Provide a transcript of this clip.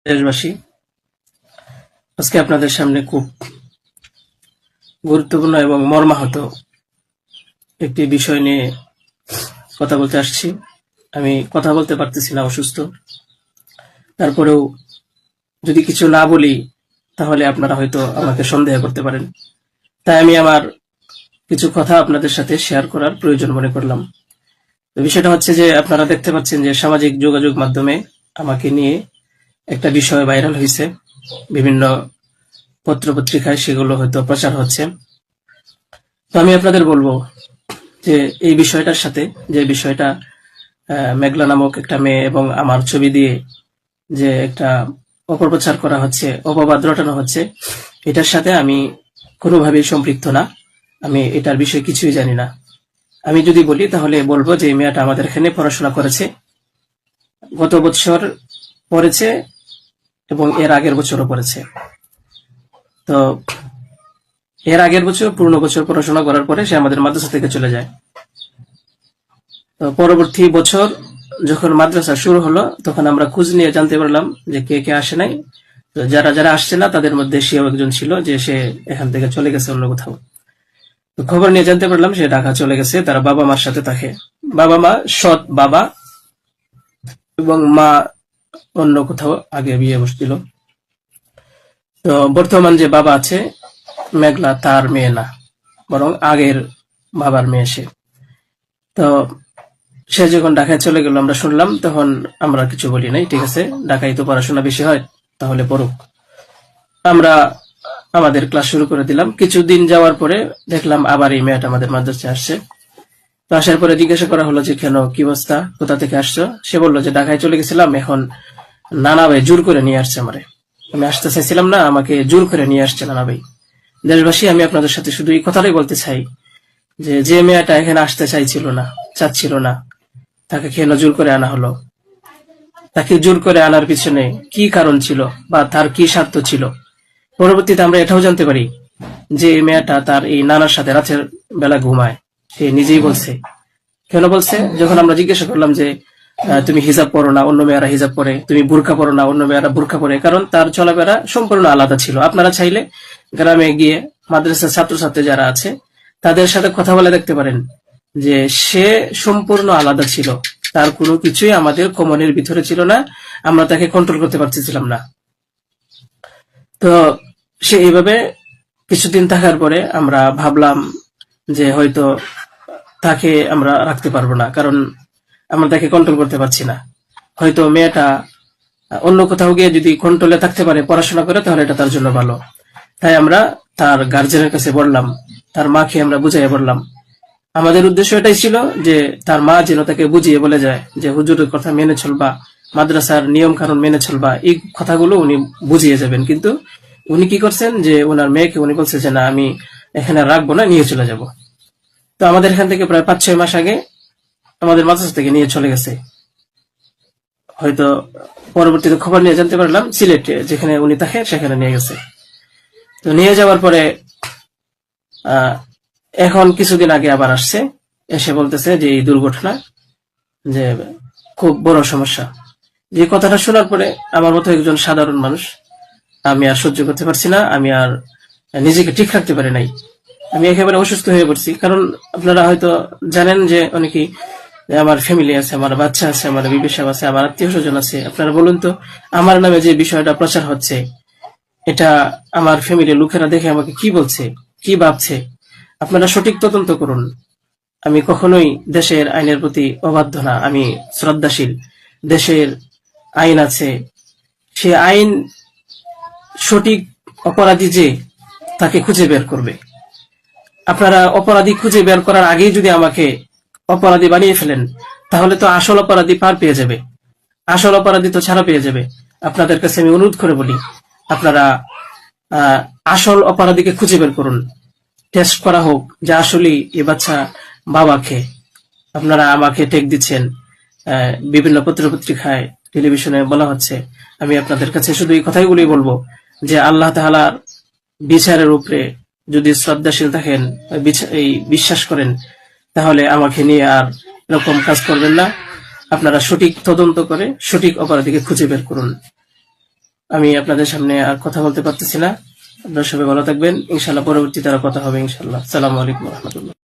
দেশবাসী, আজকে আপনাদের সামনে খুব গুরুত্বপূর্ণ এবং মর্মাহত একটি বিষয় নিয়ে কথা বলতে আসছি। আমি কথা বলতে পারতেছি না, অসুস্থ। তারপরেও যদি কিছু না বলি তাহলে আপনারা হয়তো আমাকে সন্দেহ করতে পারেন। তাই আমি আমার কিছু কথা আপনাদের সাথে শেয়ার করার প্রয়োজন মনে করলাম। তো বিষয়টা হচ্ছে যে আপনারা দেখতে পাচ্ছেন যে সামাজিক যোগাযোগ মাধ্যমে আমাকে নিয়ে একটা বিষয় ভাইরাল হয়েছে, বিভিন্ন পত্র-পত্রিকায় সেগুলো হয়তো প্রচার হচ্ছে। তো আমি আপনাদের বলবো যে এই বিষয়টার সাথে, যে বিষয়টা মেঘলা নামক একটা মেয়ে এবং আমার ছবি দিয়ে যে একটা অপপ্রচার করা হচ্ছে, অপবাদ রটানো হচ্ছে, এটার সাথে আমি কোনোভাবেই সম্পৃক্ত না। আমি এটার বিষয়ে কিছুই জানি না। আমি যদি বলি তাহলে বলবো যে এই মেয়েটা আমাদের এখানে পড়াশোনা করেছে, গত বছর পড়েছে এবং এর আগের বছরও পড়েছে। তো এর আগের বছর পূর্ণ বছর পড়াশোনা করার পরে সে আমাদের মাদ্রাসা থেকে চলে যায়। তো পরবর্তী বছর যখন মাদ্রাসা শুরু হলো তখন আমরা খোঁজ নিয়ে জানতে পারলাম যে কে কে আসে নাই। তো যারা যারা আসছে না তাদের মধ্যে সেও একজন ছিল, যে সে এখান থেকে চলে গেছে অন্য কোথাও। তো খবর নিয়ে জানতে পারলাম সে ঢাকা চলে গেছে, তারা বাবা মার সাথে থাকে। বাবা মা সৎ বাবা এবং মা অন্য কোথাও আগে বিয়ে বসছিল। তো বর্তমান যে বাবা আছে মেঘলা, তার মেয়ে না, বরং আগের বাবার মেয়ে সে। তো সে যখন ঢাকায় চলে গেল আমরা শুনলাম, তখন আমরা কিছু বলি নাই, ঠিক আছে, ঢাকায় তো পড়াশোনা বেশি হয়, তাহলে পড়ুক। আমরা আমাদের ক্লাস শুরু করে দিলাম। কিছুদিন যাওয়ার পরে দেখলাম আবার এই মেয়েটা আমাদের মাদ্রাসায় আসছে। তো আসার পরে জিজ্ঞাসা করা হলো যে কেন, কি অবস্থা, কোথা থেকে আসছো? সে বললো যে ঢাকায় চলে গেছিলাম, এখন নানা ভাই জোর করে নিয়ে আসছে আমারে। আমি আসতে চাইছিলাম না, আমাকে জোর করে নিয়ে আসছে নানা ভাই। দেশবাসী, আমি আপনাদের সাথে শুধু এই কথাটাই বলতে চাই যে যে মেয়েটা এখানে আসতে চাইছিল না, চাচ্ছিল না, তাকে কেন জোর করে আনা হলো? তাকে জোর করে আনার পিছনে কি কারণ ছিল বা তার কি স্বার্থ ছিল? পরবর্তীতে আমরা এটাও জানতে পারি যে এই মেয়েটা তার এই নানার সাথে রাতের বেলা ঘুমায়। সে নিজেই বলছে। কেন বলছে? যখন আমরা জিজ্ঞাসা করলাম যে তুমি হিজাব পরো না, অন্য মেয়েরা হিজাব পরে, তুমি বুরকা পরো না, অন্য মেয়েরা বুরকা পরে, কারণ তার চলাফেরা সম্পূর্ণ আলাদা ছিল। আপনারা চাইলে গ্রামে গিয়ে মাদ্রাসার ছাত্রছাত্রী যারা আছে তাদের সাথে কথা বলে দেখতে পারেন যে সে সম্পূর্ণ আলাদা ছিল। তার কোনো কিছুই আমাদের কমনের ভিতরে ছিল না, আমরা তাকে কন্ট্রোল করতে পারতেছিলাম না। তো সে এইভাবে কিছুদিন থাকার পরে আমরা ভাবলাম যে হয়তো তাকে আমরা রাখতে পারবো না, কারণ আমরা তাকে কন্ট্রোল করতে পারছি না। হয়তো মেয়েটা অন্য কোথাও গিয়ে যদি কন্ট্রোলে থাকতে পারে, পড়াশোনা করে, তাহলে এটা তার জন্য ভালো। তাই আমরা তার গার্জেনের কাছে বললাম, তার মাকে আমরা বুঝাইয়া বললাম। আমাদের উদ্দেশ্য এটাই ছিল যে তার মা যেন তাকে বুঝিয়ে বলে যায় যে হুজুরের কথা মেনে চলবা, মাদ্রাসার নিয়ম কানুন মেনে চলবা, এই কথাগুলো উনি বুঝিয়ে যাবেন। কিন্তু উনি কি করছেন যে ওনার মেয়েকে উনি বলছে যে না, আমি এখানে রাখবো না, নিয়ে চলে যাব। তো আমাদের এখান থেকে প্রায় 5-6 মাস আগে আমাদের মাদ্রাসা থেকে নিয়ে চলে গেছে। হয়তো পরবর্তীতে খবর নিয়ে জানতে পারলাম সিলেটে যেখানে উনি থাকে সেখানে নিয়ে গেছে। তো নিয়ে যাওয়ার পরে এখন কিছুদিন আগে আবার আসছে, এসে বলতেছে যে এই দুর্ঘটনা, যে খুব বড় সমস্যা। যে কথাটা শোনার পরে আমার মতো একজন সাধারণ মানুষ, আমি আর সহ্য করতে পারছি না, আমি আর নিজেকে ঠিক রাখতে পারি নাই। আমি একেবারে অসুস্থ হয়ে পড়ছি। কারণ আপনারা হয়তো জানেন যে অনেকেই, আমার ফ্যামিলি আছে, আমার বাচ্চা আছে, আমার বিবি সাহেব আছে, আমার আত্মীয় স্বজন আছে। আপনারা বলুন তো, আমার নামে যে বিষয়টা প্রচার হচ্ছে, এটা আমার ফ্যামিলির লোকেরা দেখে আমাকে কি বলছে, কি ভাবছে? আপনারা সঠিক তদন্ত করুন। আমি কখনোই দেশের আইনের প্রতি অবাধ্য না, আমি শ্রদ্ধাশীল। দেশের আইন আছে, সে আইন সঠিক অপরাধী যে তাকে খুঁজে বের করবে। আপনারা অপরাধী খুঁজে বের করার আগেই যদি আমাকে অপরাধী বানিয়ে ফেলেন, তাহলে তো আসল অপরাধী পার পেয়ে যাবে, আসল অপরাধী তো ছাড়া পেয়ে যাবে। আপনাদের কাছে আমি অনুরোধ করে বলি, আপনারা আসল অপরাধীকে খুঁজে বের করুন, টেস্ট করা হোক যে আসলেই এ বাচ্চা বাবাকে। আপনারা আমাকে টেক দিচ্ছেন, বিভিন্ন পত্রপত্রিকায়, টেলিভিশনে বলা হচ্ছে। আমি আপনাদের কাছে শুধু এই কথাগুলোই বলবো যে আল্লাহ তাআলার বিচারের উপরে যদি শ্রদ্ধাশীল থাকেন, এই বিশ্বাস করেন, তাহলে আমাকে নিয়ে আর এরকম কাজ করবেন না। আপনারা সঠিক তদন্ত করে সঠিক অপরাধীকে খুঁজে বের করুন। আমি আপনাদের সামনে আর কথা বলতে পারতেছি না। আপনারা সবাই ভালো থাকবেন, ইনশাল্লাহ পরবর্তীতে আরো কথা হবে ইনশাল্লাহ। আসসালামু আলাইকুম রহমতুল্লাহ।